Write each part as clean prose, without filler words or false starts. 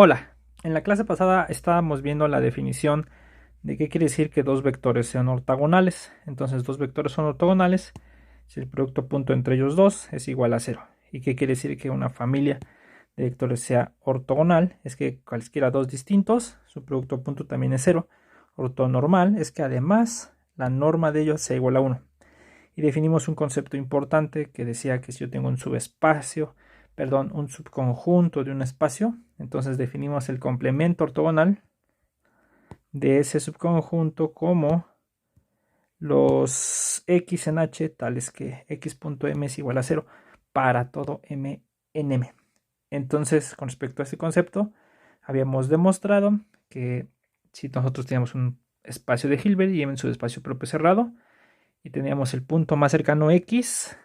Hola, en la clase pasada estábamos viendo la definición de qué quiere decir que dos vectores sean ortogonales. Entonces, dos vectores son ortogonales si el producto punto entre ellos dos es igual a cero. ¿Y qué quiere decir que una familia de vectores sea ortogonal? Es que cualquiera dos distintos, su producto punto también es cero. Ortonormal es que además la norma de ellos sea igual a uno. Y definimos un concepto importante que decía que si yo tengo un subespacio, perdón, un subconjunto de un espacio, entonces definimos el complemento ortogonal de ese subconjunto como los x en h, tales que x.m es igual a cero para todo m en m. Entonces, con respecto a este concepto, habíamos demostrado que si nosotros teníamos un espacio de Hilbert y m en su espacio propio cerrado, y teníamos el punto más cercano x,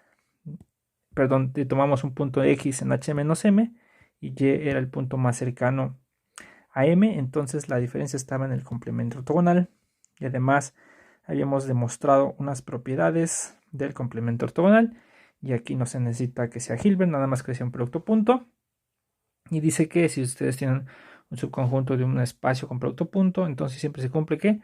perdón, tomamos un punto x en h menos m y y era el punto más cercano a m, entonces la diferencia estaba en el complemento ortogonal y además habíamos demostrado unas propiedades del complemento ortogonal y aquí no se necesita que sea Hilbert, nada más que sea un producto punto, y dice que si ustedes tienen un subconjunto de un espacio con producto punto, entonces siempre se cumple que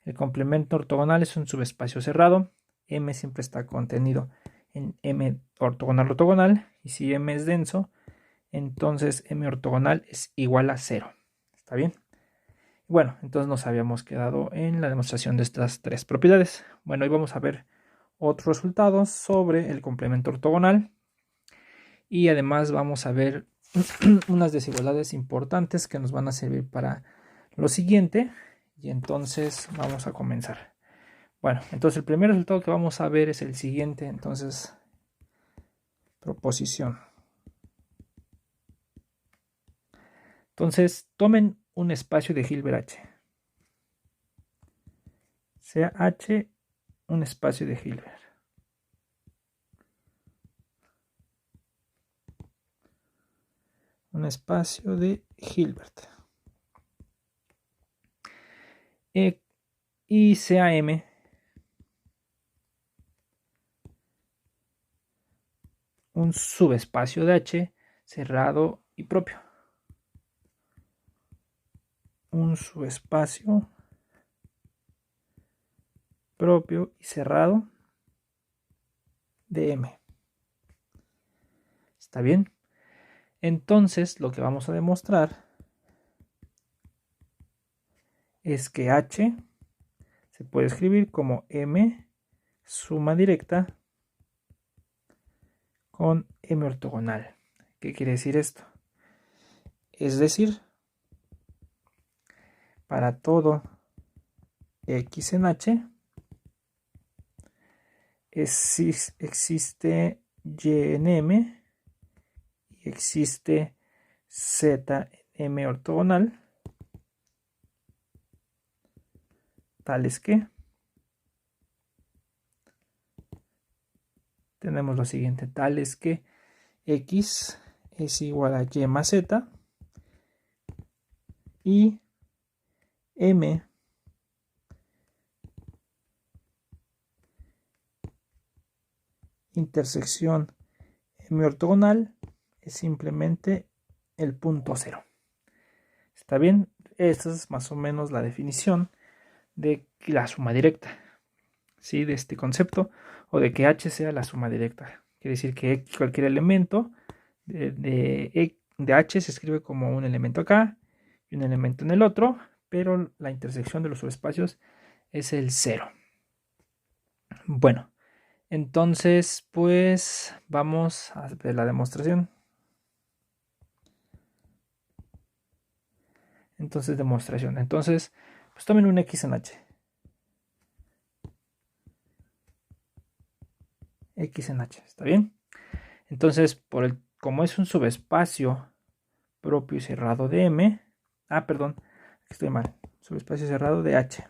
el complemento ortogonal es un subespacio cerrado, m siempre está contenido en m ortogonal ortogonal, y si m es denso, entonces m ortogonal es igual a 0. ¿Está bien? Bueno, entonces nos habíamos quedado en la demostración de estas tres propiedades. Bueno, hoy vamos a ver otros resultados sobre el complemento ortogonal y además vamos a ver unas desigualdades importantes que nos van a servir para lo siguiente, y entonces vamos a comenzar. Bueno, entonces el primer resultado que vamos a ver es el siguiente. Entonces, proposición. Entonces, tomen un espacio de Hilbert H. Sea H un espacio de Hilbert. Un espacio de Hilbert. Y sea M un subespacio de H cerrado y propio. Un subespacio propio y cerrado de M. ¿Está bien? Entonces, lo que vamos a demostrar es que H se puede escribir como M suma directa con M ortogonal. ¿Qué quiere decir esto? Es decir, para todo X en H existe Y en M y existe Z en M ortogonal, tales que tenemos lo siguiente, tales que X es igual a Y más Z y M intersección M ortogonal es simplemente el punto cero. ¿Está bien? Esta es más o menos la definición de la suma directa, ¿sí? De este concepto, o de que H sea la suma directa. Quiere decir que cualquier elemento de H se escribe como un elemento acá y un elemento en el otro, pero la intersección de los subespacios es el cero. Bueno, entonces pues vamos a ver la demostración. Entonces, demostración. Entonces, pues tomen un X en H. X en H, ¿está bien? Entonces, como es un subespacio propio y cerrado de M, perdón, estoy mal, subespacio cerrado de H.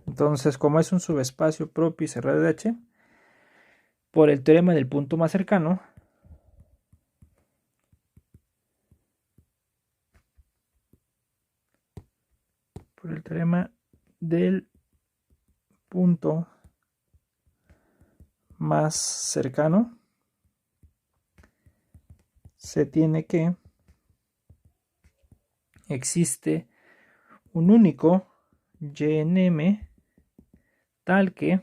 Entonces, como es un subespacio propio y cerrado de H, por el teorema del punto más cercano, por el teorema del punto más cercano, se tiene que existe un único y en m tal que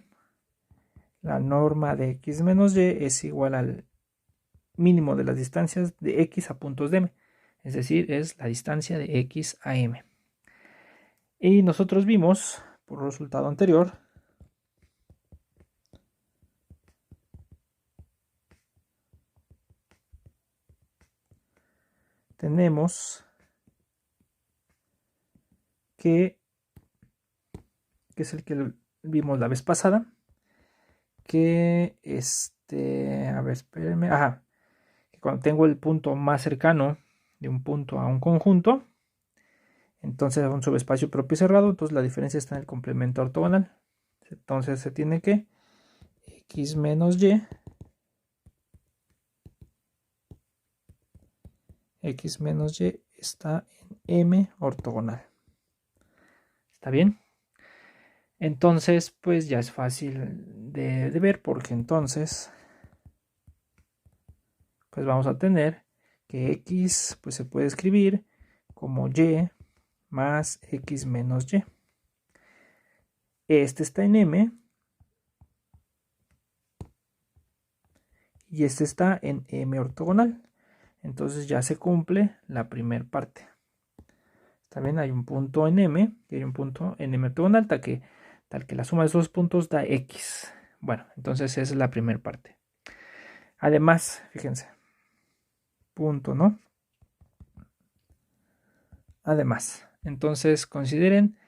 la norma de x menos y es igual al mínimo de las distancias de x a puntos de m, es decir, es la distancia de x a m. Y nosotros vimos, por resultado anterior, tenemos que es el que vimos la vez pasada, que a ver, espérenme, que cuando tengo el punto más cercano de un punto a un conjunto, entonces es un subespacio propio y cerrado, entonces la diferencia está en el complemento ortogonal. Entonces se tiene que x menos y está en m ortogonal. ¿Está bien? Entonces, pues ya es fácil de ver, porque entonces pues vamos a tener que x pues se puede escribir como y más x menos y. Este está en m y este está en m ortogonal. Entonces ya se cumple la primera parte. También hay un punto en m y hay un punto en m ortogonal, tal que la suma de esos puntos da x. Bueno, entonces esa es la primera parte. Además, fíjense, punto, ¿no? Además, entonces consideren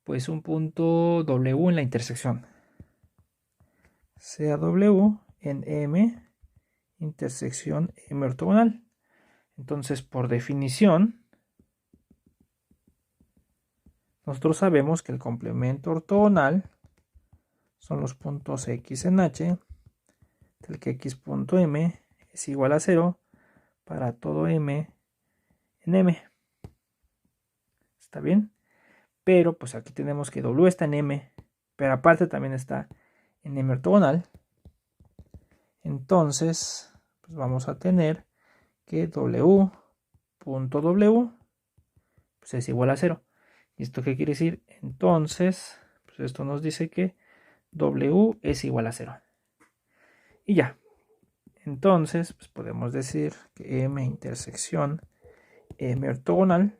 pues un punto W en la intersección. Sea W en M intersección M ortogonal. Entonces, por definición, nosotros sabemos que el complemento ortogonal son los puntos X en H, del que x.m es igual a 0 para todo m en m. ¿Está bien? Pero pues aquí tenemos que W está en m, pero aparte también está en m ortogonal. Entonces, pues vamos a tener que w.w pues es igual a 0. ¿Y esto qué quiere decir? Entonces, pues esto nos dice que w es igual a 0. Y ya. Entonces, pues podemos decir que m intersección m ortogonal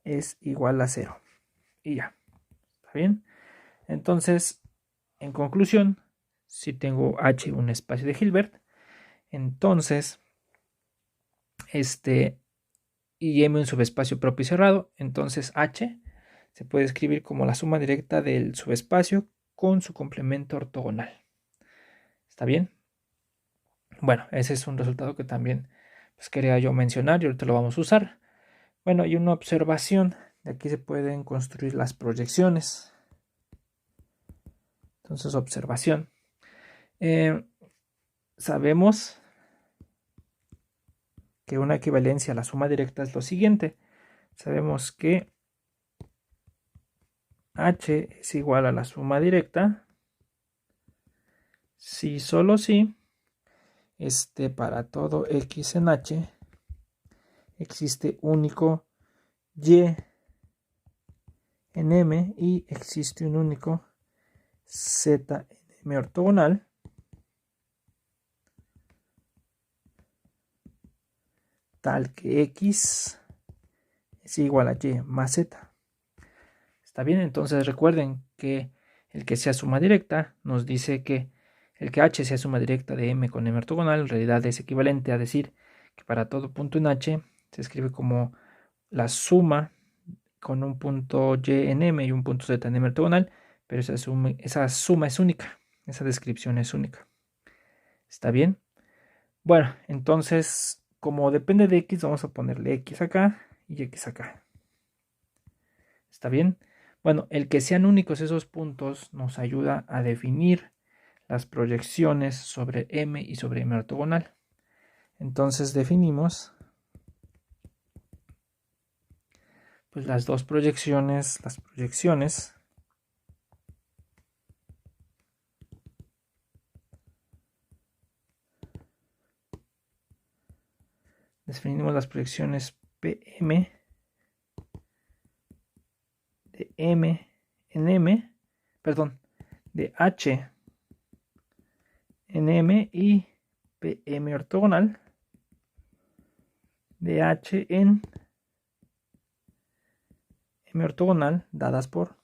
es igual a 0. Y ya. ¿Está bien? Entonces, en conclusión, si tengo H un espacio de Hilbert, entonces y M un subespacio propio y cerrado, entonces H se puede escribir como la suma directa del subespacio con su complemento ortogonal. ¿Está bien? Bueno, ese es un resultado que también pues, quería yo mencionar y ahorita lo vamos a usar. Bueno, y una observación, de aquí se pueden construir las proyecciones. Entonces, observación. Sabemos que una equivalencia a la suma directa es lo siguiente. Sabemos que H es igual a la suma directa si solo si para todo X en H existe único Y en M y existe un único Z en M ortogonal tal que X es igual a Y más Z. ¿Está bien? Entonces recuerden que el que sea suma directa nos dice que el que H sea suma directa de M con M ortogonal en realidad es equivalente a decir que para todo punto en H se escribe como la suma con un punto Y en M y un punto Z en M ortogonal, pero esa suma es única, esa descripción es única. ¿Está bien? Bueno, entonces, como depende de X, vamos a ponerle X acá y X acá. ¿Está bien? Bueno, el que sean únicos esos puntos nos ayuda a definir las proyecciones sobre M y sobre M ortogonal. Entonces definimos pues las proyecciones definimos las proyecciones PM de M en M, perdón, de H en M y PM ortogonal de H en M ortogonal dadas por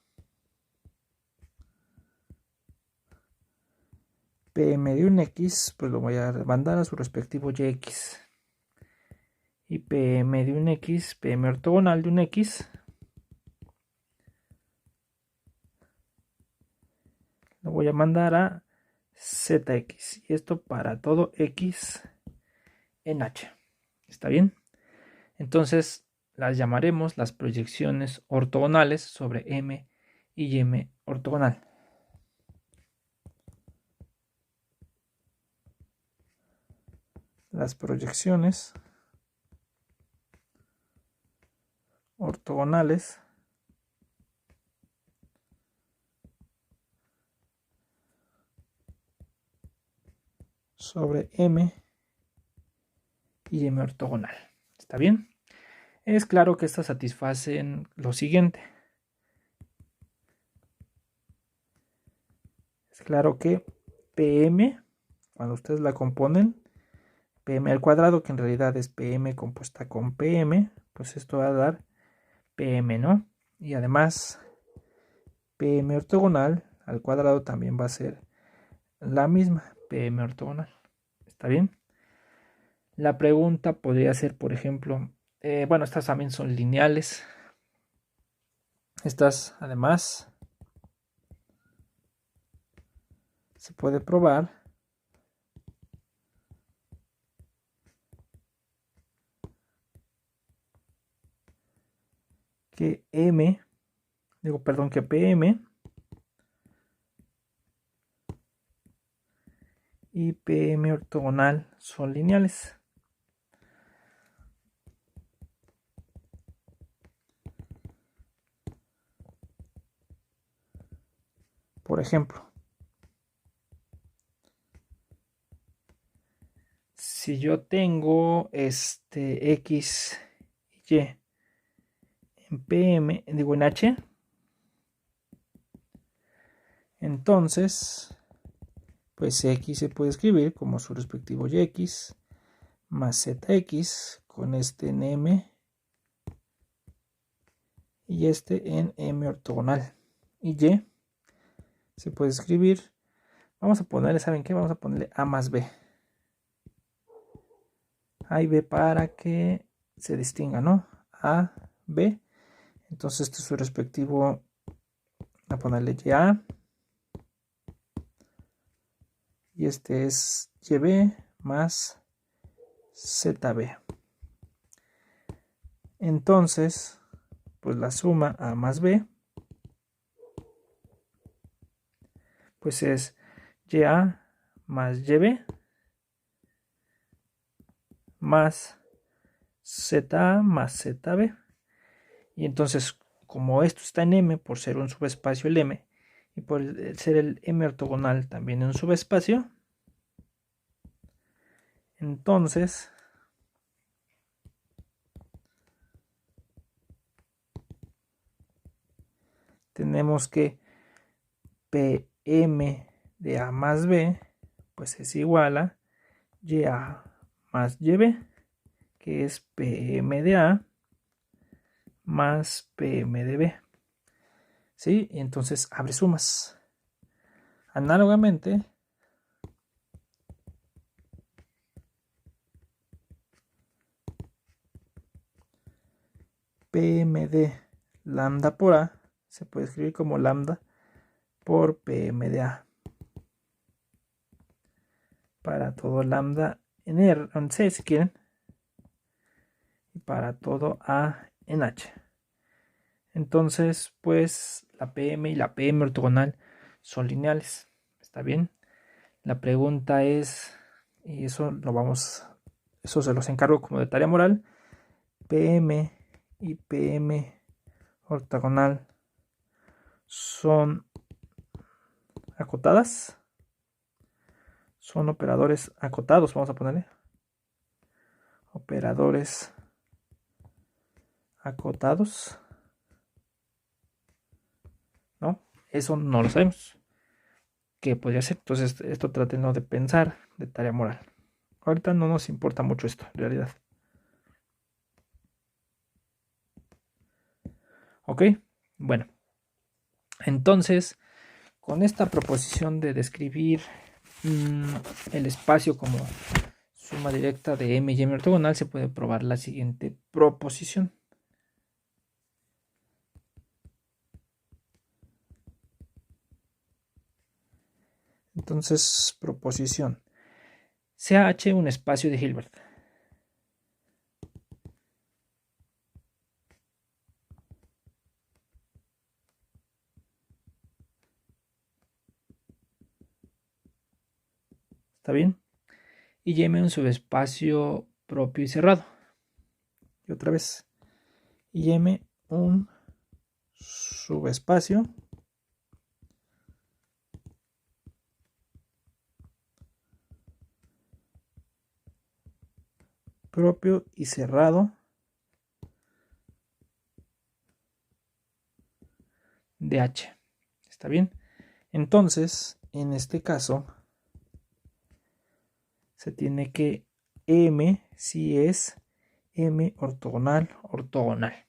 PM de un X, pues lo voy a mandar a su respectivo YX. Y PM de un X, PM ortogonal de un X, lo voy a mandar a ZX. Y esto para todo X en H. ¿Está bien? Entonces las llamaremos las proyecciones ortogonales sobre M y M ortogonal. Las proyecciones ortogonales sobre M y M ortogonal. ¿Está bien? Es claro que estas satisfacen lo siguiente. Es claro que PM, cuando ustedes la componen, PM al cuadrado, que en realidad es PM compuesta con PM, pues esto va a dar PM, ¿no? Y además, PM ortogonal al cuadrado también va a ser la misma, PM ortogonal. ¿Está bien? La pregunta podría ser, por ejemplo, bueno, estas también son lineales. Estas, además, se puede probar que que PM y PM ortogonal son lineales. Por ejemplo, si yo tengo X y Y en PM, digo en H, entonces, pues X se puede escribir como su respectivo YX más ZX con este en M y este en M ortogonal. Y Y se puede escribir, vamos a ponerle, ¿saben qué? Vamos a ponerle A más B. A y B para que se distinga, ¿no? A, B. Entonces este es su respectivo, a ponerle YA. Y este es YB más ZB. Entonces, pues la suma A más B, pues es YA más YB más ZA más ZB. Y entonces, como esto está en M por ser un subespacio el M y por ser el M ortogonal también en un subespacio, entonces tenemos que PM de A más B pues es igual a YA más YB, que es PM de A más PM de B. ¿Sí? Y entonces abre sumas. Análogamente, PM de lambda por A se puede escribir como lambda por PM de A. Para todo lambda en R, en C si quieren. Y para todo A en H. Entonces, pues la PM y la PM ortogonal son lineales. ¿Está bien? La pregunta es, y eso se los encargo como de tarea moral, PM y PM ortogonal son acotadas, son operadores acotados, vamos a ponerle operadores acotados, ¿no? Eso no lo sabemos. ¿Qué podría ser? Entonces, esto tratenlo de pensar de tarea moral. Ahorita no nos importa mucho esto, en realidad. ¿Ok? Bueno, entonces, con esta proposición de describir el espacio como suma directa de m y m ortogonal, se puede probar la siguiente proposición. Entonces, proposición. Sea H un espacio de Hilbert. ¿Está bien? Y M un subespacio propio y cerrado. Y otra vez. Y M un subespacio propio y cerrado de H. ¿Está bien? Entonces, en este caso, se tiene que M si es M ortogonal, ortogonal.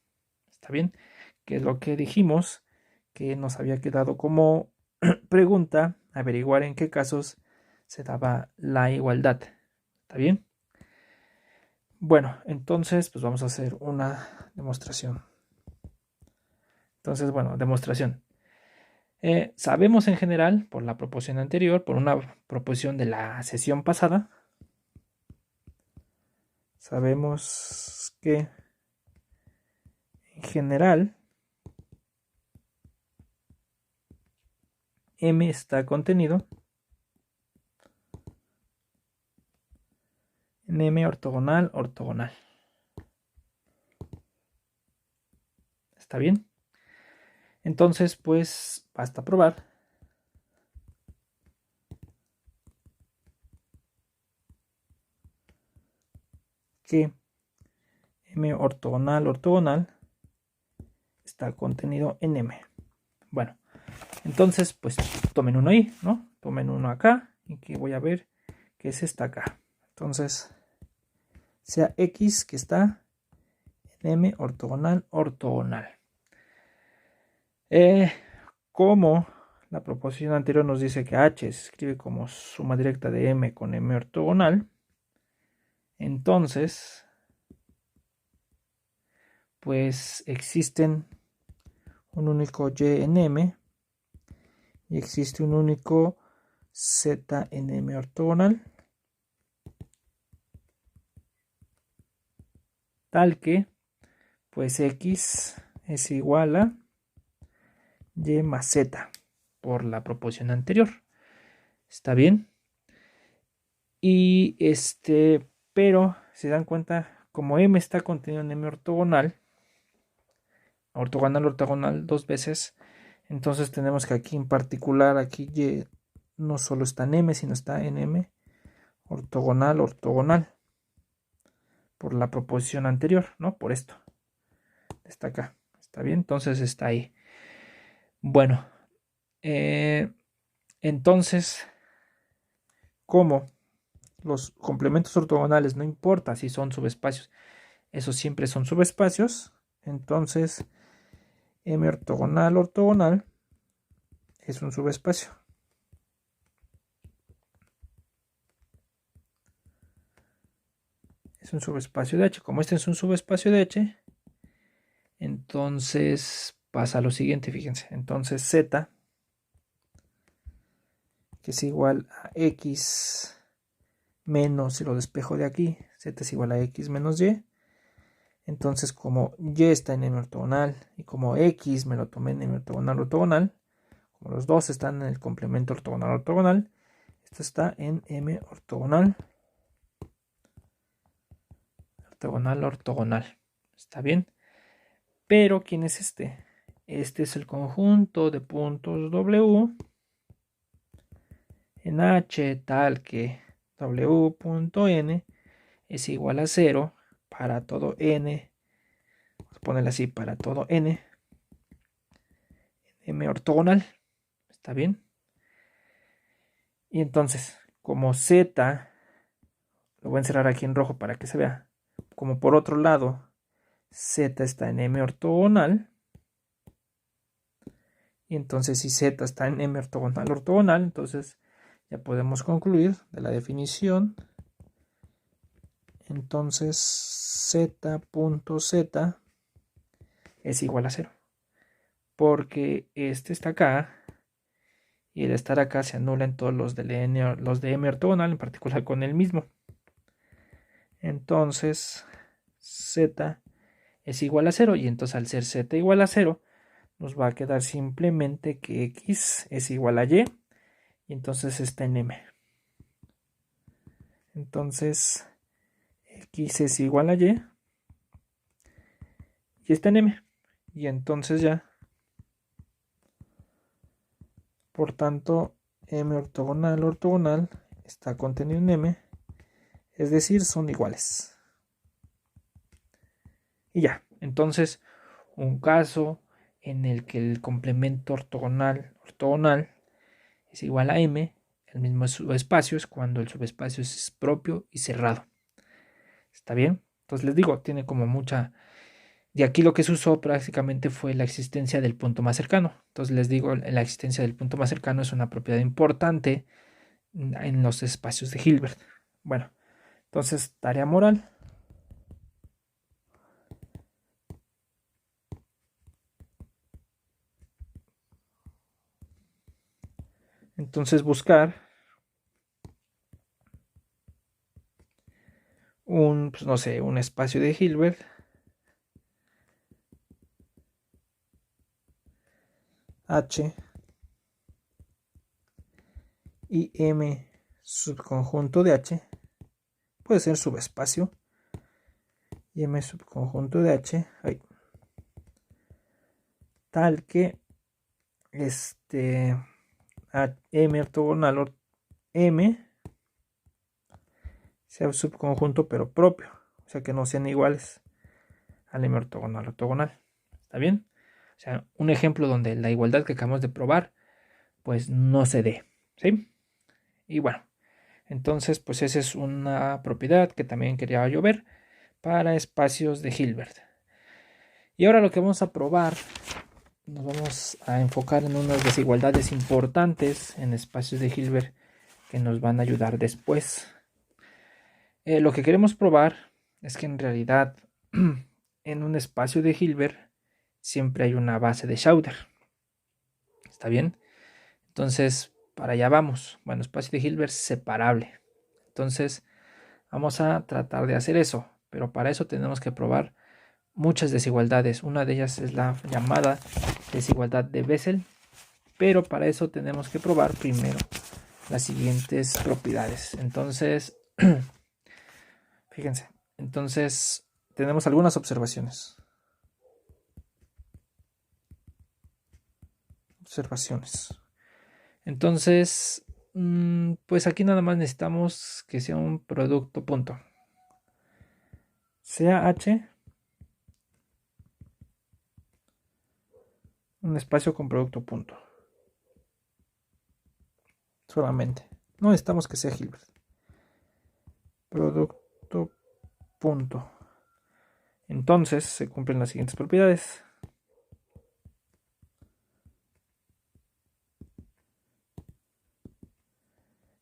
¿Está bien? Que es lo que dijimos que nos había quedado como pregunta, averiguar en qué casos se daba la igualdad. ¿Está bien? Bueno, entonces pues vamos a hacer una demostración. Entonces, bueno, demostración. Sabemos en general, por la proposición anterior, por una proposición de la sesión pasada, sabemos que en general M está contenido en M ortogonal, ortogonal. ¿Está bien? Entonces, pues basta probar que M ortogonal, ortogonal está contenido en M. Bueno, entonces, pues tomen uno ahí, ¿no? Tomen uno acá y que voy a ver que es esta acá. Entonces, sea X que está en M ortogonal, ortogonal. Como la proposición anterior nos dice que H se escribe como suma directa de M con M ortogonal, entonces, pues existen un único Y en M y existe un único Z en M ortogonal, tal que pues X es igual a Y más Z por la proposición anterior. ¿Está bien? Y pero se dan cuenta, como M está contenido en M ortogonal, ortogonal dos veces, entonces tenemos que aquí en particular, aquí Y no solo está en M, sino está en M ortogonal, ortogonal, por la proposición anterior, ¿no? Por esto. Está acá. ¿Está bien? Entonces está ahí. Bueno, entonces, como los complementos ortogonales, no importa si son subespacios, esos siempre son subespacios, entonces M ortogonal, ortogonal es un subespacio. Es un subespacio de H. Como este es un subespacio de H, entonces pasa lo siguiente, fíjense. Entonces Z, que es igual a X menos, si lo despejo de aquí, Z es igual a X menos Y. Entonces, como Y está en M ortogonal y como X me lo tomé en M ortogonal, ortogonal, como los dos están en el complemento ortogonal, ortogonal, esto está en M ortogonal, ortogonal, ortogonal. ¿Está bien? Pero, ¿quién es este? Este es el conjunto de puntos W en H tal que W.n es igual a 0 para todo n Vamos a ponerle así para todo n. M ortogonal. ¿Está bien? Y entonces, como z, lo voy a encerrar aquí en rojo para que se vea. Como por otro lado, z está en M ortogonal. Y entonces si z está en M ortogonal, entonces ya podemos concluir de la definición. Entonces z.z es igual a 0. Porque este está acá y el estar acá se anula en todos los de M ortogonal, en particular con el mismo. Entonces z es igual a 0 y entonces al ser z igual a 0 nos va a quedar simplemente que x es igual a y entonces está en M. Entonces x es igual a y está en M. Y entonces ya, por tanto, M ortogonal está contenido en M, es decir, son iguales. Y ya, entonces, un caso en el que el complemento ortogonal es igual a M, el mismo subespacio, es cuando el subespacio es propio y cerrado. ¿Está bien? Entonces les digo, tiene como mucha... De aquí lo que se usó prácticamente fue la existencia del punto más cercano. Entonces les digo, la existencia del punto más cercano es una propiedad importante en los espacios de Hilbert. Bueno, entonces tarea moral. Entonces buscar un, pues no sé, un espacio de Hilbert H y M subconjunto de H, puede ser subespacio, y M subconjunto de H, tal que M ortogonal M sea un subconjunto pero propio, o sea que no sean iguales al M ortogonal. ¿Está bien? O sea, un ejemplo donde la igualdad que acabamos de probar pues no se dé, ¿sí? Y bueno, entonces pues esa es una propiedad que también quería yo ver para espacios de Hilbert. Y ahora lo que vamos a probar, nos vamos a enfocar en unas desigualdades importantes en espacios de Hilbert que nos van a ayudar después. Lo que queremos probar es que en realidad en un espacio de Hilbert siempre hay una base de Schauder. ¿Está bien? Entonces, para allá vamos. Bueno, espacio de Hilbert separable. Entonces, vamos a tratar de hacer eso. Pero para eso tenemos que probar muchas desigualdades. Una de ellas es la llamada desigualdad de Bessel. Pero para eso tenemos que probar primero las siguientes propiedades. Entonces, fíjense. Entonces, tenemos algunas observaciones. Entonces, pues aquí nada más necesitamos que sea un producto punto. Sea H un espacio con producto punto. Solamente. No necesitamos que sea Hilbert. Producto punto. Entonces se cumplen las siguientes propiedades.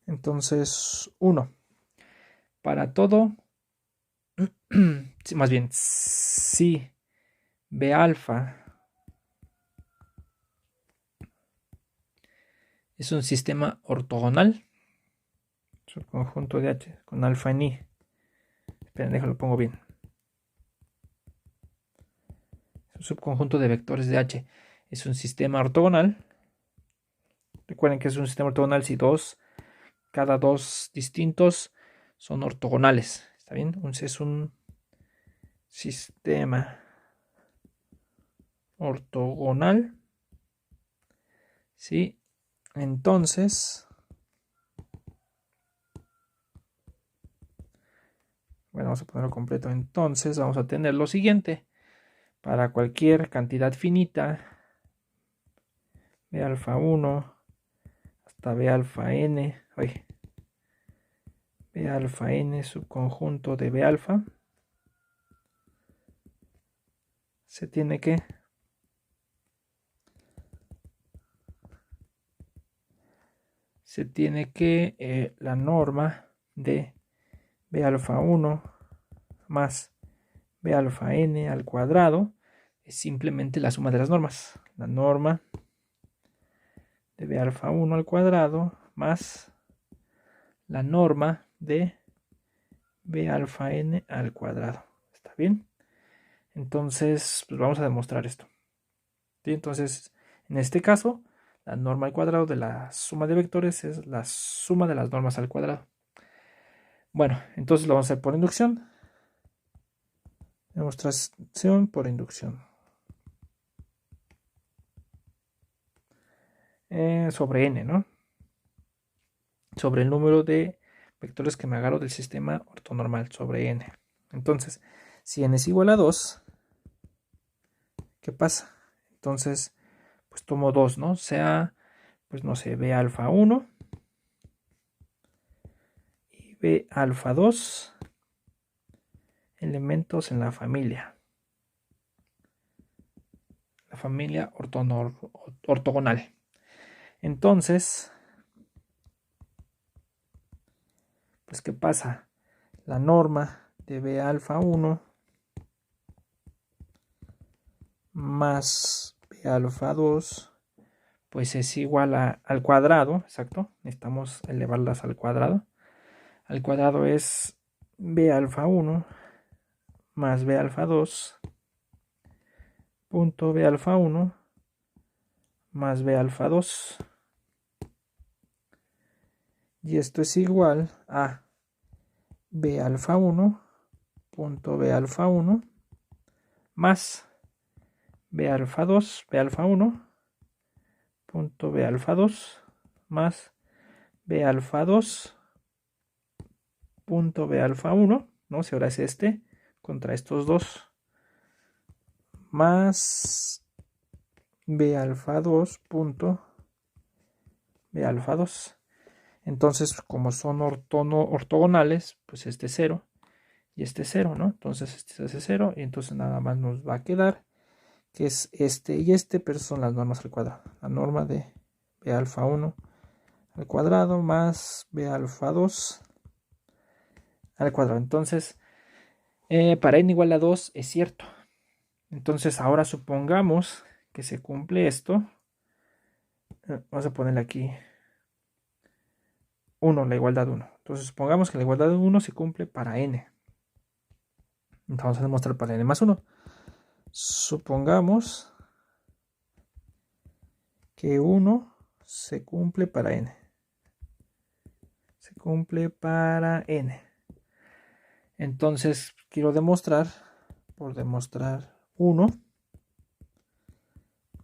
Entonces, 1. Para todo, más bien, si B alfa es un sistema ortogonal, subconjunto de H con alfa en I. Esperen, déjalo, pongo bien. Un subconjunto de vectores de H es un sistema ortogonal. Recuerden que es un sistema ortogonal si cada dos distintos son ortogonales. ¿Está bien? Es un sistema ortogonal. ¿Sí? Entonces, bueno, vamos a ponerlo completo. Entonces, vamos a tener lo siguiente. para cualquier cantidad finita, B alfa 1 hasta B alfa n, B alfa n subconjunto de B alfa, se tiene que la norma de B alfa 1 más B alfa n al cuadrado es simplemente la suma de las normas. La norma de B alfa 1 al cuadrado más la norma de B alfa n al cuadrado. ¿Está bien? Entonces, pues vamos a demostrar esto. ¿Sí? Entonces, en este caso, la norma al cuadrado de la suma de vectores es la suma de las normas al cuadrado. Bueno, entonces lo vamos a hacer por inducción. Demostración por inducción. Sobre n, ¿no? Sobre el número de vectores que me agarro del sistema ortonormal, sobre n. Entonces, si n es igual a 2, ¿qué pasa? Entonces, pues tomo 2, ¿no? Sea, pues no sé, B alfa 1 y B alfa 2 elementos en la familia ortogonal. Entonces, pues ¿qué pasa? La norma de B alfa 1 más B alfa 2 pues es igual al cuadrado, exacto, necesitamos elevarlas al cuadrado. Al cuadrado es B alfa 1 más B alfa 2 punto B alfa 1 más B alfa 2. Y esto es igual a B alfa 1 punto B alfa 1 más B alfa 2, B alfa 1 punto B alfa 2 más B alfa 2 punto B alfa 1, ¿no? Si ahora es este contra estos dos, más B alfa 2 punto B alfa 2. Entonces, como son ortogonales, pues este es 0 y este es 0, ¿no? Entonces este se hace 0 y entonces nada más nos va a quedar que es este y este, pero son las normas al cuadrado. La norma de B alfa 1 al cuadrado más B alfa 2 al cuadrado. Entonces, para n igual a 2 es cierto. Entonces, ahora supongamos que se cumple esto. Vamos a ponerle aquí 1, la igualdad 1. Entonces, supongamos que la igualdad de 1 se cumple para n. Entonces, vamos a demostrar para n más 1. Supongamos que 1 se cumple para n. Se cumple para n. Entonces, quiero demostrar, por demostrar 1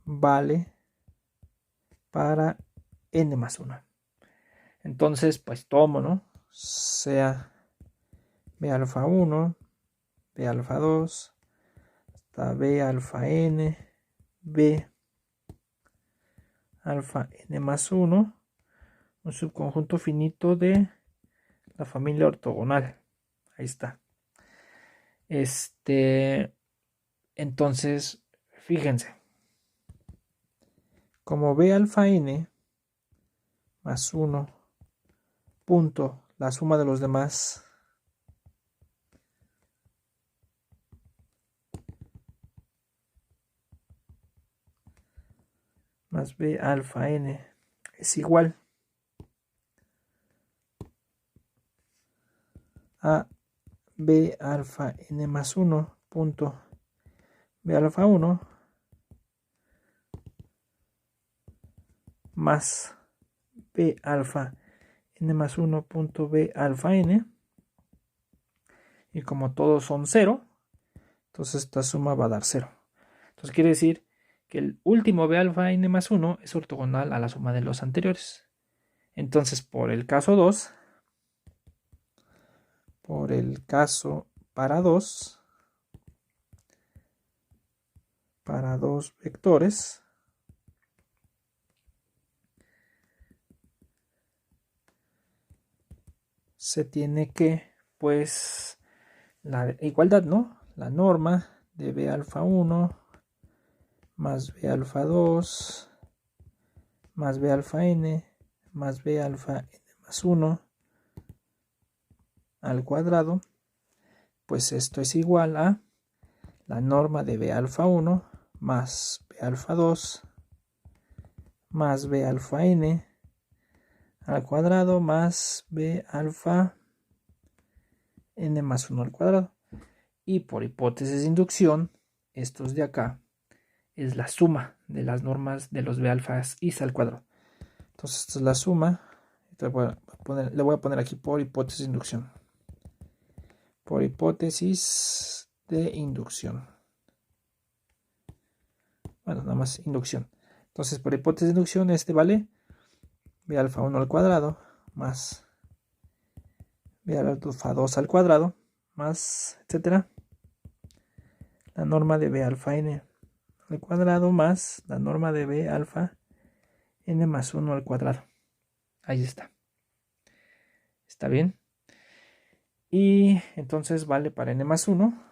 vale para n más 1. Entonces, pues tomo, ¿no? Sea B alfa 1, B alfa 2, hasta B alfa n, B alfa n más 1, un subconjunto finito de la familia ortogonal. Ahí está. Entonces, fíjense. Como B alfa n más 1 punto la suma de los demás más B alfa n es igual a B alfa n más 1 punto B alfa 1 más B alfa n más 1 punto B alfa n, y como todos son 0, entonces esta suma va a dar 0. Entonces quiere decir que el último B alfa n más 1 es ortogonal a la suma de los anteriores. Entonces, por el caso 2, por el caso para 2, para dos vectores, se tiene que, pues, la igualdad, ¿no? La norma de B alfa 1 más B alfa 2 más B alfa n más B alfa n más 1 al cuadrado, pues esto es igual a la norma de B alfa 1 más B alfa 2 más B alfa n al cuadrado más B alfa n más 1 al cuadrado. Y por hipótesis de inducción, estos de acá es la suma de las normas de los B alfas i al cuadrado. Entonces esta es la suma. Le voy a poner aquí por hipótesis de inducción. Por hipótesis de inducción. Bueno, nada más inducción. Entonces por hipótesis de inducción este vale B alfa 1 al cuadrado más B alfa 2 al cuadrado más etcétera. La norma de B alfa n al cuadrado más la norma de B alfa n más 1 al cuadrado. Ahí está. ¿Está bien? Y entonces vale para n más 1.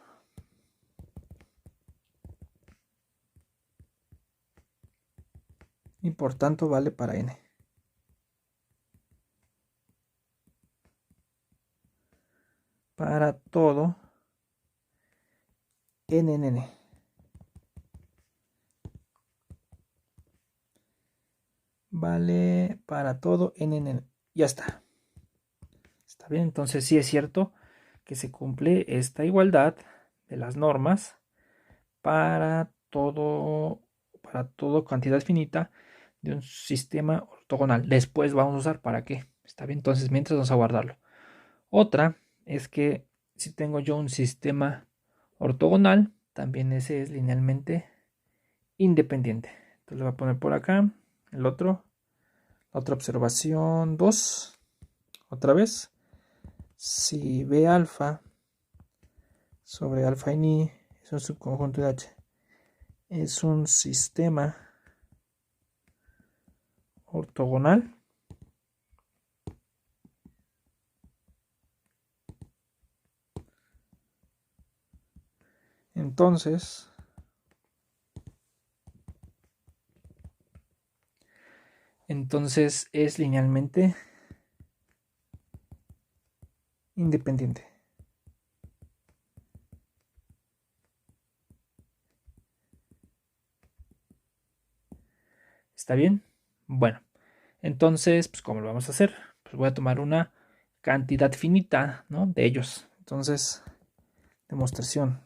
Y por tanto vale para n. Para todo n. Vale para todo n. Ya está. Está bien, entonces sí es cierto que se cumple esta igualdad de las normas para todo cantidad finita de un sistema ortogonal. Después vamos a usar para qué. Está bien, entonces mientras vamos a guardarlo. Otra es que si tengo yo un sistema ortogonal, también ese es linealmente independiente. Entonces lo voy a poner por acá. El otro, la otra observación 2. Otra vez. Si B alfa sobre alfa en I es un subconjunto de H, es un sistema ortogonal, entonces es linealmente independiente. ¿Está bien? Bueno, entonces, pues ¿cómo lo vamos a hacer? Pues voy a tomar una cantidad finita, ¿no?, de ellos. Entonces, demostración.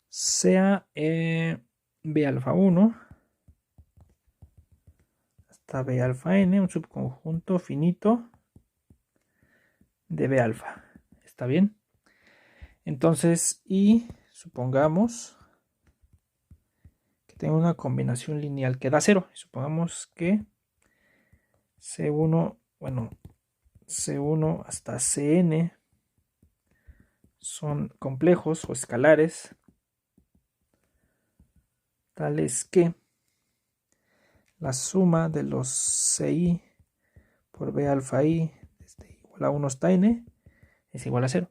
Sea B alfa 1 hasta B alfa n, un subconjunto finito de B alfa. ¿Está bien? Entonces, y supongamos que tengo una combinación lineal que da 0. Supongamos que C1, bueno, C1 hasta Cn son complejos o escalares, tales que la suma de los Ci por B alfa i desde igual a 1 hasta n es igual a 0.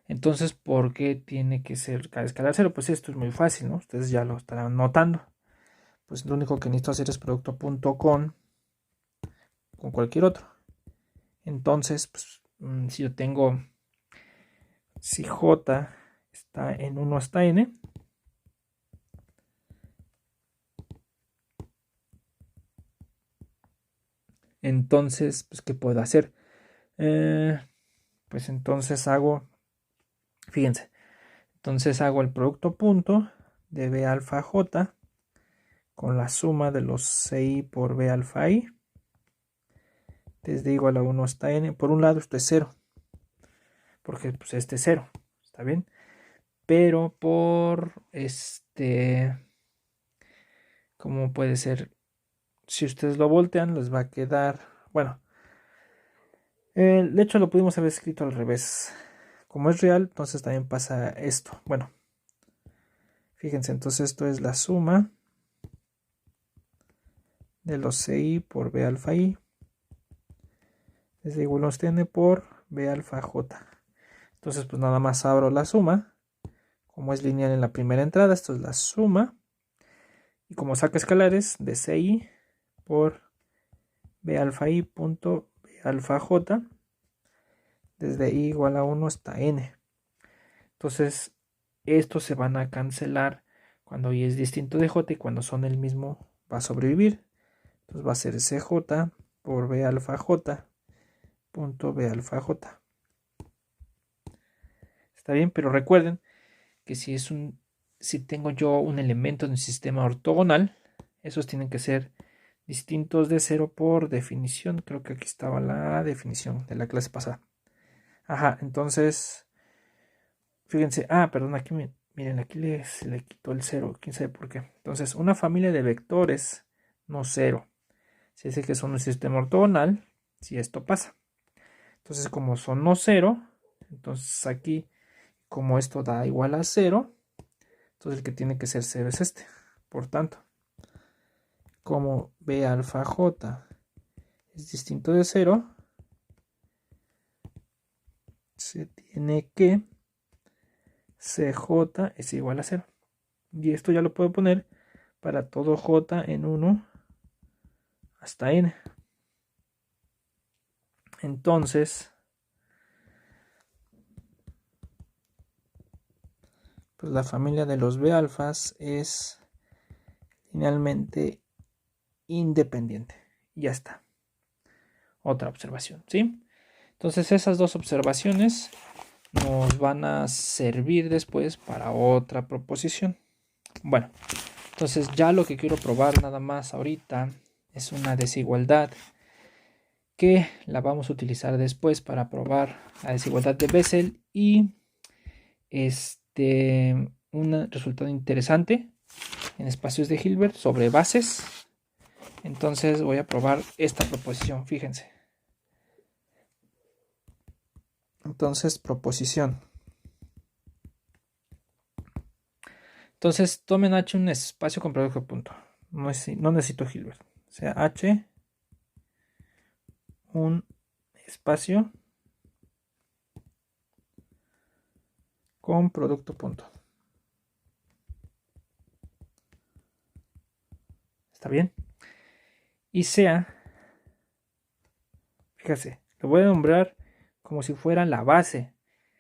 Entonces, ¿por qué tiene que ser cada escalar 0? Pues esto es muy fácil, ¿no? Ustedes ya lo estarán notando. Pues lo único que necesito hacer es producto punto con cualquier otro. Entonces, pues, si yo tengo, si J está en 1 hasta n, entonces, pues, ¿qué puedo hacer? Pues entonces hago, fíjense, entonces hago el producto punto de B alfa J con la suma de los Ci por B alfa I desde igual a 1 hasta n. Por un lado esto es 0, porque pues este es 0, ¿está bien? Pero por ¿cómo puede ser? Si ustedes lo voltean, les va a quedar, bueno, De hecho, lo pudimos haber escrito al revés. Como es real, entonces también pasa esto. Bueno, fíjense, entonces esto es la suma de los CI por B alfa I es igual a n por B alfa J. Entonces, pues nada más abro la suma. Como es lineal en la primera entrada, esto es la suma. Y como saca escalares de CI por B alfa I punto B alfa J desde I igual a 1 hasta N. Entonces, estos se van a cancelar cuando I es distinto de J y cuando son el mismo va a sobrevivir. Entonces va a ser CJ por B alfa J punto B alfa J. Está bien, pero recuerden que si tengo yo un elemento en un sistema ortogonal, esos tienen que ser distintos de 0 por definición. Creo que aquí estaba la definición de la clase pasada. Ajá, entonces, fíjense, perdón, aquí miren, aquí se le quitó el 0, quién sabe por qué. Entonces, una familia de vectores no 0. Si dice que son un sistema ortogonal, si esto pasa. Entonces, como son no 0, entonces aquí, como esto da igual a 0, entonces el que tiene que ser 0 es este. Por tanto, como B alfa J es distinto de 0, se tiene que CJ es igual a 0. Y esto ya lo puedo poner para todo J en 1 hasta N. Entonces, pues la familia de los B alfas es linealmente independiente. Y ya está. Otra observación, ¿sí? Entonces esas dos observaciones nos van a servir después para otra proposición. Bueno, entonces ya lo que quiero probar nada más ahorita es una desigualdad que la vamos a utilizar después para probar la desigualdad de Bessel y un resultado interesante en espacios de Hilbert sobre bases. Entonces voy a probar esta proposición, fíjense. Entonces, proposición. Entonces, tomen H un espacio con producto de punto. No necesito Hilbert. O sea, H un espacio con producto punto. ¿Está bien? Y sea, fíjate, lo voy a nombrar como si fuera la base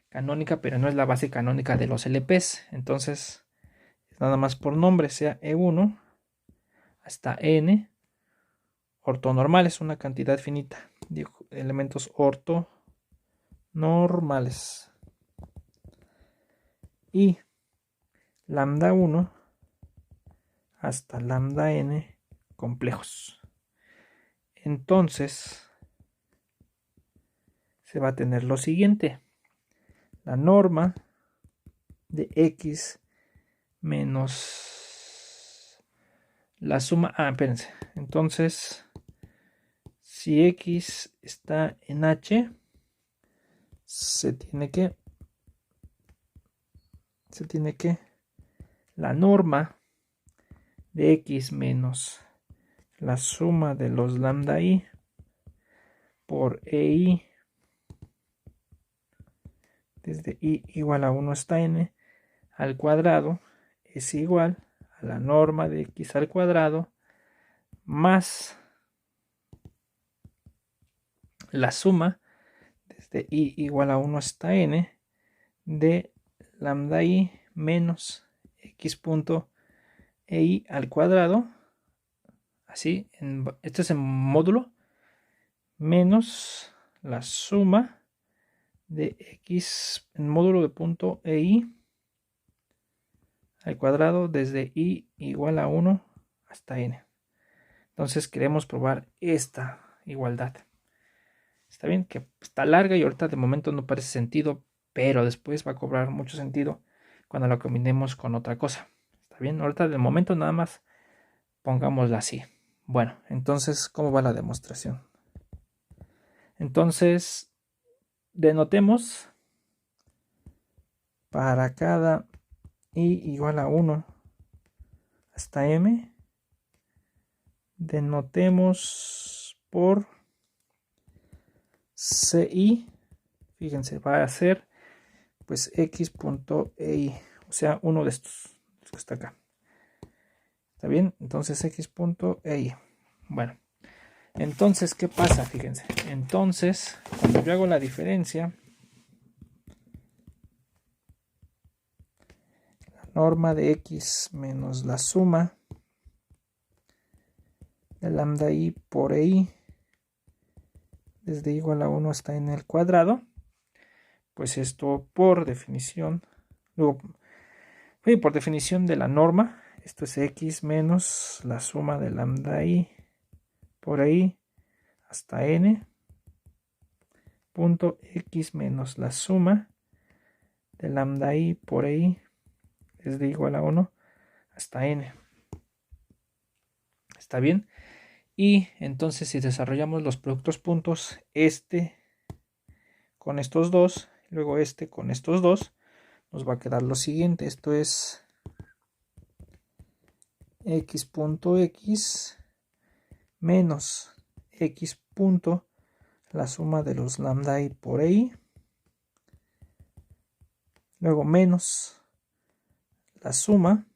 canónica, pero no es la base canónica de los LPs. Entonces, nada más por nombre, sea E1 hasta N ortonormales, una cantidad finita de elementos ortonormales. Y lambda 1 hasta lambda n complejos. Entonces, se va a tener lo siguiente. La norma de x menos la suma. Espérense. Entonces, si x está en h, se tiene que la norma de x menos la suma de los lambda i por ei desde i igual a 1 hasta n al cuadrado es igual a la norma de x al cuadrado más la suma desde i igual a 1 hasta n de lambda i menos x punto ei al cuadrado, así, esto es en módulo, menos la suma de x en módulo de punto ei al cuadrado desde i igual a 1 hasta n. Entonces queremos probar esta igualdad. Está bien que está larga y ahorita de momento no parece sentido, pero después va a cobrar mucho sentido cuando la combinemos con otra cosa. Está bien, ahorita de momento nada más pongámosla así. Bueno, entonces, ¿cómo va la demostración? Entonces, denotemos para cada i igual a 1 hasta m, denotemos por ci, fíjense, va a ser pues x.ei, o sea, uno de estos que está acá. ¿Está bien? Entonces x.ei. Bueno, entonces, ¿qué pasa? Fíjense. Entonces, cuando yo hago la diferencia, la norma de x menos la suma de lambda i por i desde igual a 1 hasta n al cuadrado, pues esto por definición, luego, por definición de la norma, esto es x menos la suma de lambda i por i hasta n punto x menos la suma de lambda i por i desde igual a 1 hasta n. ¿Está bien? Y entonces si desarrollamos los productos puntos, este con estos dos, luego este con estos dos, nos va a quedar lo siguiente. Esto es x.x menos x punto la suma de los lambda i por i, luego menos la suma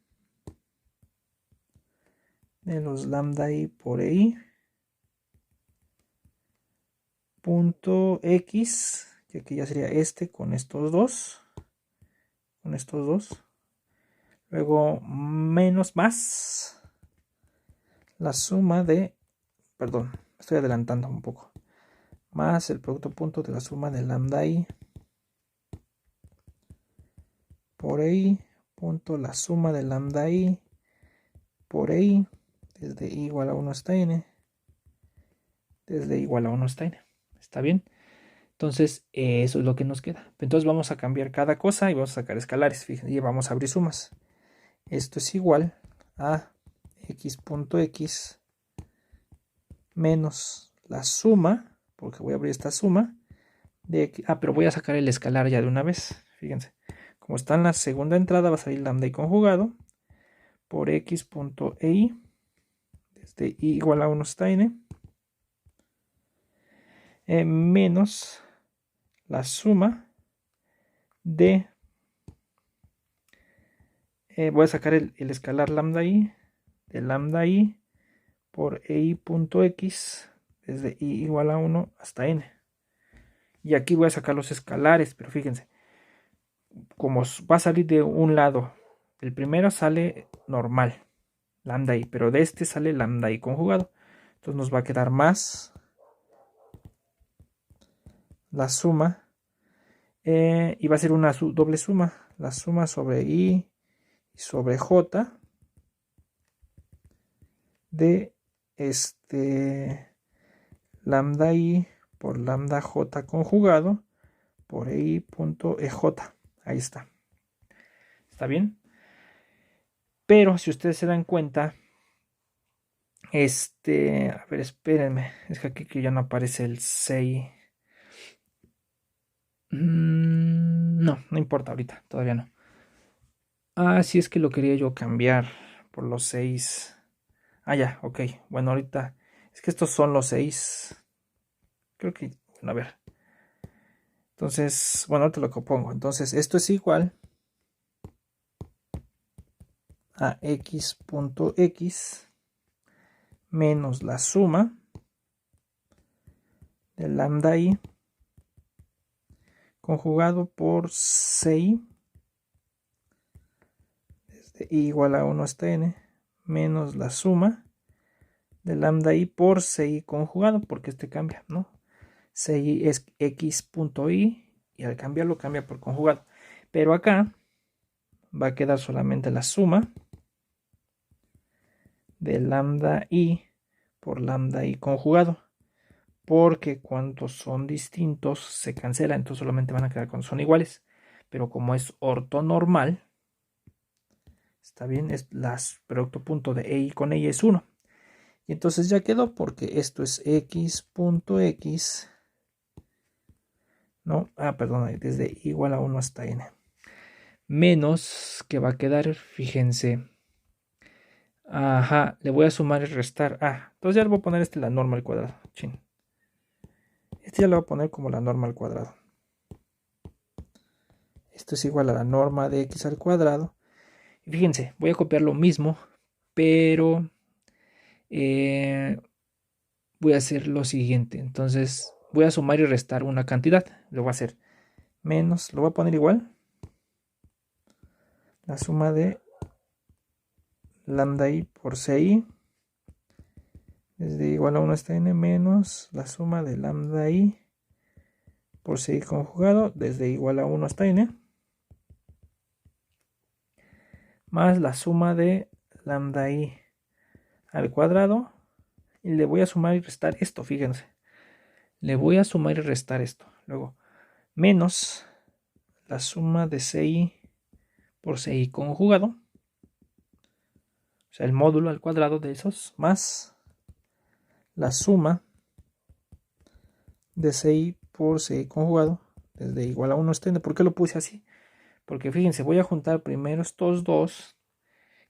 de los lambda i por i punto x, que aquí ya sería este con estos dos, luego menos más la suma de, perdón, estoy adelantando un poco, más el producto punto de la suma de lambda i por i punto la suma de lambda i por i desde i igual a 1 hasta n, desde i igual a 1 hasta n. ¿Está bien? Entonces, eso es lo que nos queda. Entonces vamos a cambiar cada cosa y vamos a sacar escalares. Fíjense, y vamos a abrir sumas. Esto es igual a x.x menos la suma, porque voy a abrir esta suma, de x. Pero voy a sacar el escalar ya de una vez. Fíjense, como está en la segunda entrada, va a salir lambda i conjugado por x.ei desde i igual a 1 hasta n, menos la suma de, voy a sacar el escalar lambda i, de lambda i por ei.x desde i igual a 1 hasta n. Y aquí voy a sacar los escalares, pero fíjense, como va a salir de un lado, el primero sale normal, lambda i, pero de este sale lambda i conjugado. Entonces nos va a quedar más la suma, y va a ser una doble suma, la suma sobre i y sobre j de lambda i por lambda j conjugado por i.ej. Ahí está. ¿Está bien? Pero si ustedes se dan cuenta, a ver, espérenme, es que aquí ya no aparece el 6. No importa ahorita, todavía no. Sí, es que lo quería yo cambiar por los 6. Ya, ok. Bueno, ahorita, es que estos son los 6. Creo que, bueno, a ver. Entonces, bueno, ahorita lo que pongo. Entonces, esto es igual a x.x menos la suma de lambda i conjugado por ci desde i igual a 1 hasta n menos la suma de lambda i por ci conjugado, porque cambia, ¿no? Ci es x.i y al cambiarlo cambia por conjugado. Pero acá va a quedar solamente la suma de lambda i por lambda i conjugado, porque cuando son distintos se cancela, entonces solamente van a quedar cuando son iguales. Pero como es ortonormal, está bien, es producto punto de i con i es 1. Y entonces ya quedó, porque esto es x.x No, perdón, desde igual a 1 hasta n. Menos, que va a quedar, fíjense. Ajá, le voy a sumar y restar. Entonces ya le voy a poner la norma al cuadrado. Chin. Ya lo voy a poner como la norma al cuadrado. Esto es igual a la norma de x al cuadrado. Y fíjense, voy a copiar lo mismo, pero voy a hacer lo siguiente. Entonces voy a sumar y restar una cantidad. Lo voy a hacer menos, lo voy a poner igual. La suma de lambda i por ci desde igual a 1 hasta n menos la suma de lambda i por ci conjugado desde igual a 1 hasta n más la suma de lambda i al cuadrado, y le voy a sumar y restar esto, fíjense. Le voy a sumar y restar esto. Luego, menos la suma de ci por ci conjugado, o sea, el módulo al cuadrado de esos, más la suma de ci por ci conjugado desde igual a 1 hasta n. ¿Por qué lo puse así? Porque fíjense, voy a juntar primero estos dos,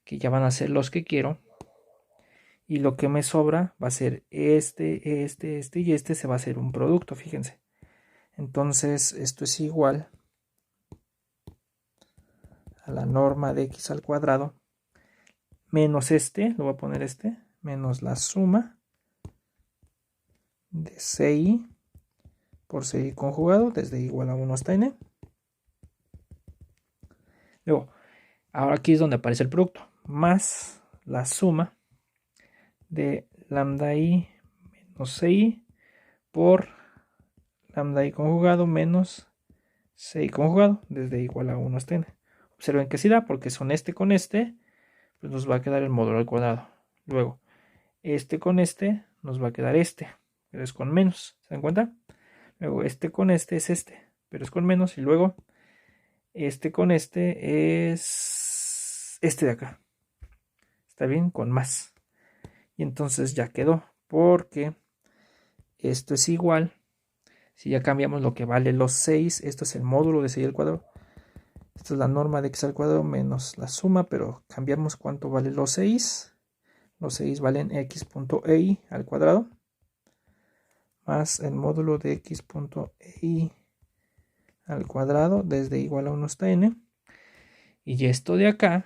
que ya van a ser los que quiero, y lo que me sobra va a ser este y este se va a hacer un producto, fíjense. Entonces esto es igual a la norma de x al cuadrado menos lo voy a poner menos la suma de ci por ci conjugado desde igual a 1 hasta n. Luego, ahora aquí es donde aparece el producto, más la suma de lambda i menos ci por lambda i conjugado menos ci conjugado desde igual a 1 hasta n. Observen que sí da, porque son con pues nos va a quedar el módulo al cuadrado. Luego, con nos va a quedar pero es con menos, ¿se dan cuenta? Luego, con es pero es con menos. Y luego, con es de acá. ¿Está bien? Con más. Y entonces ya quedó, porque esto es igual. Si ya cambiamos lo que vale los 6, esto es el módulo de 6 al cuadrado. Esta es la norma de x al cuadrado menos la suma, pero cambiamos cuánto vale los 6. Los 6 valen x.i al cuadrado más el módulo de x.i al cuadrado desde igual a 1 hasta n. Y esto de acá,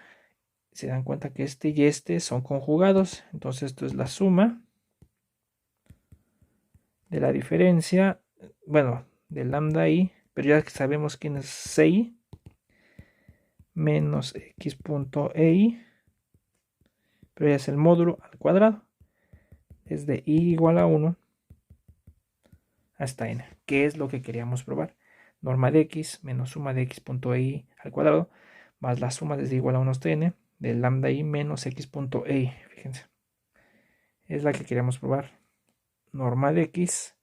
se dan cuenta que y son conjugados. Entonces esto es la suma de la diferencia, bueno, de lambda i, pero ya que sabemos quién es ci, menos x.i, pero ya es el módulo al cuadrado, desde i igual a 1 hasta n, que es lo que queríamos probar. Norma de x menos suma de x.i al cuadrado, más la suma desde igual a 1 hasta n, de lambda i menos x.i, fíjense. Es la que queríamos probar. Norma de x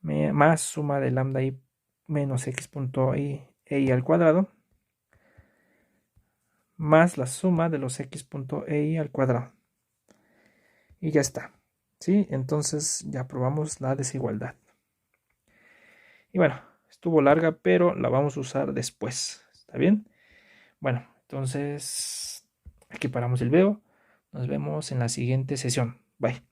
más suma de lambda i menos x.i al cuadrado, más la suma de los x.i al cuadrado. Y ya está. ¿Sí? Entonces ya probamos la desigualdad. Y bueno, estuvo larga, pero la vamos a usar después. ¿Está bien? Bueno, entonces aquí paramos el video. Nos vemos en la siguiente sesión. Bye.